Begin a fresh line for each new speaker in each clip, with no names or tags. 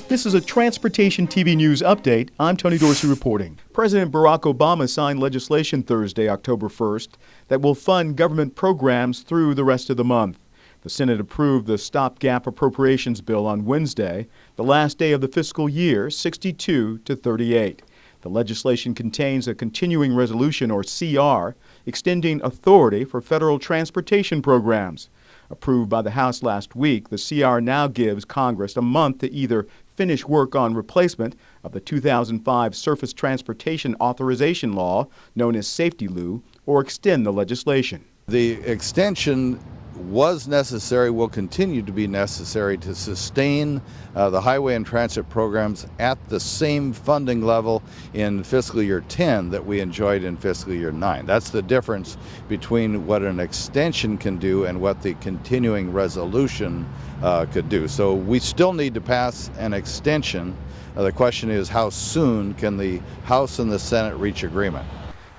This is a Transportation TV News update. I'm Tony Dorsey reporting. President Barack Obama signed legislation Thursday, October 1st, that will fund government programs through the rest of the month. The Senate approved the stopgap appropriations bill on Wednesday, the last day of the fiscal year, 62-38. The legislation contains a continuing resolution, or CR, extending authority for federal transportation programs. Approved by the House last week, the CR now gives Congress a month to either finish work on replacement of the 2005 Surface Transportation Authorization Law, known as Safety Lou, or extend the legislation.
The extension was necessary, will continue to be necessary to sustain the highway and transit programs at the same funding level in fiscal year 10 that we enjoyed in fiscal year 9. That's the difference between what an extension can do and what the continuing resolution could do. So we still need to pass an extension. The question is, how soon can the House and the Senate reach agreement?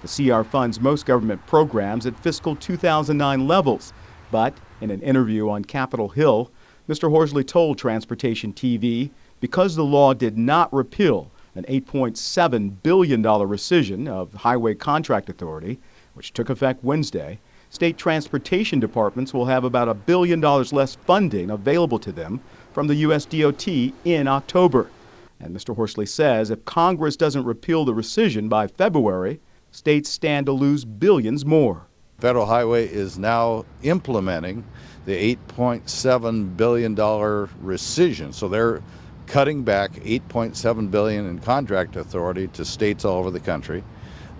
The CR funds most government programs at fiscal 2009 levels. But in an interview on Capitol Hill, Mr. Horsley told Transportation TV because the law did not repeal an $8.7 billion rescission of Highway Contract Authority, which took effect Wednesday, state transportation departments will have about $1 billion less funding available to them from the U.S. DOT in October. And Mr. Horsley says if Congress doesn't repeal the rescission by February, states stand to lose billions more.
Federal Highway is now implementing the $8.7 billion rescission. So they're cutting back $8.7 billion in contract authority to states all over the country.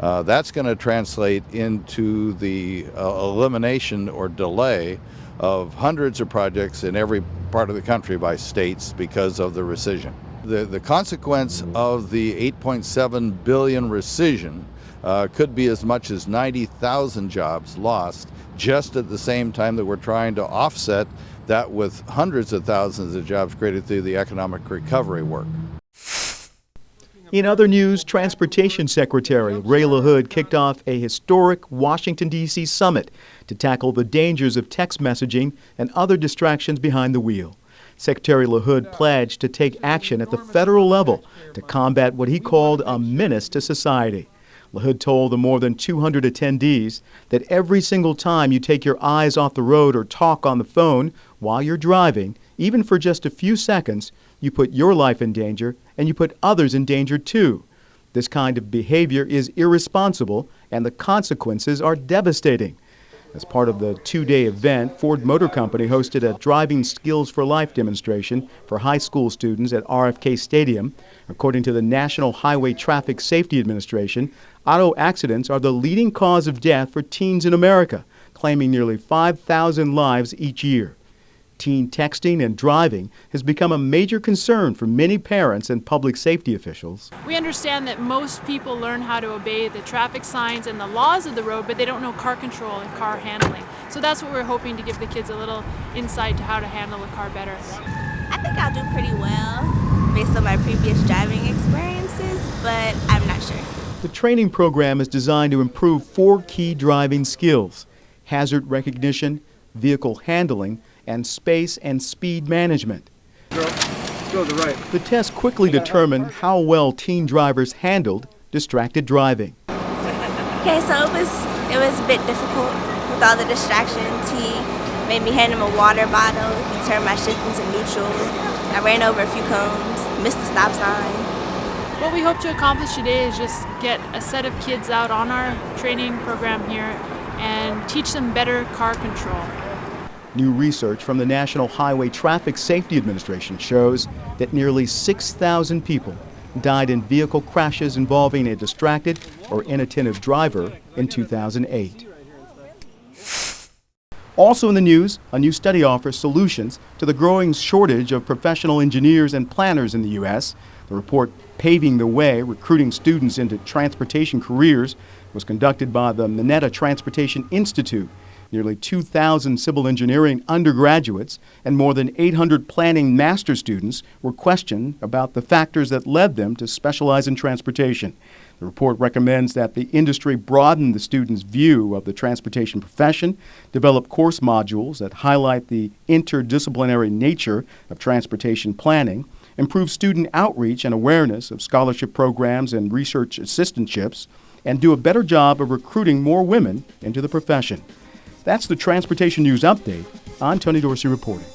That's going to translate into the elimination or delay of hundreds of projects in every part of the country by states because of the rescission. The consequence of the $8.7 billion rescission could be as much as 90,000 jobs lost just at the same time that we're trying to offset that with hundreds of thousands of jobs created through the economic recovery work.
In other news, Transportation Secretary Ray LaHood kicked off a historic Washington, D.C. summit to tackle the dangers of text messaging and other distractions behind the wheel. Secretary LaHood pledged to take action at the federal level to combat what he called a menace to society. LaHood told the more than 200 attendees that every single time you take your eyes off the road or talk on the phone while you're driving, even for just a few seconds, you put your life in danger and you put others in danger too. This kind of behavior is irresponsible and the consequences are devastating. As part of the two-day event, Ford Motor Company hosted a Driving Skills for Life demonstration for high school students at RFK Stadium. According to the National Highway Traffic Safety Administration, auto accidents are the leading cause of death for teens in America, claiming nearly 5,000 lives each year. Teen texting and driving has become a major concern for many parents and public safety officials.
We understand that most people learn how to obey the traffic signs and the laws of the road, but they don't know car control and car handling. So that's what we're hoping to give the kids a little insight to how to handle a car better.
I think I'll do pretty well based on my previous driving experiences, but I'm not sure.
The training program is designed to improve 4 key driving skills: hazard recognition, vehicle handling, and space and speed management.
Go to the right.
The test quickly determined how well teen drivers handled distracted driving.
Okay, so it was a bit difficult with all the distractions. He made me hand him a water bottle. He turned my shift into neutral. I ran over a few cones, missed the stop sign.
What we hope to accomplish today is just get a set of kids out on our training program here and teach them better car control.
New research from the National Highway Traffic Safety Administration shows that nearly 6,000 people died in vehicle crashes involving a distracted or inattentive driver in 2008. Also in the news, a new study offers solutions to the growing shortage of professional engineers and planners in the U.S. The report, Paving the Way, Recruiting Students into Transportation Careers, was conducted by the Mineta Transportation Institute. Nearly 2,000 civil engineering undergraduates and more than 800 planning master students were questioned about the factors that led them to specialize in transportation. The report recommends that the industry broaden the students' view of the transportation profession, develop course modules that highlight the interdisciplinary nature of transportation planning, improve student outreach and awareness of scholarship programs and research assistantships, and do a better job of recruiting more women into the profession. That's the Transportation News Update. I'm Tony Dorsey reporting.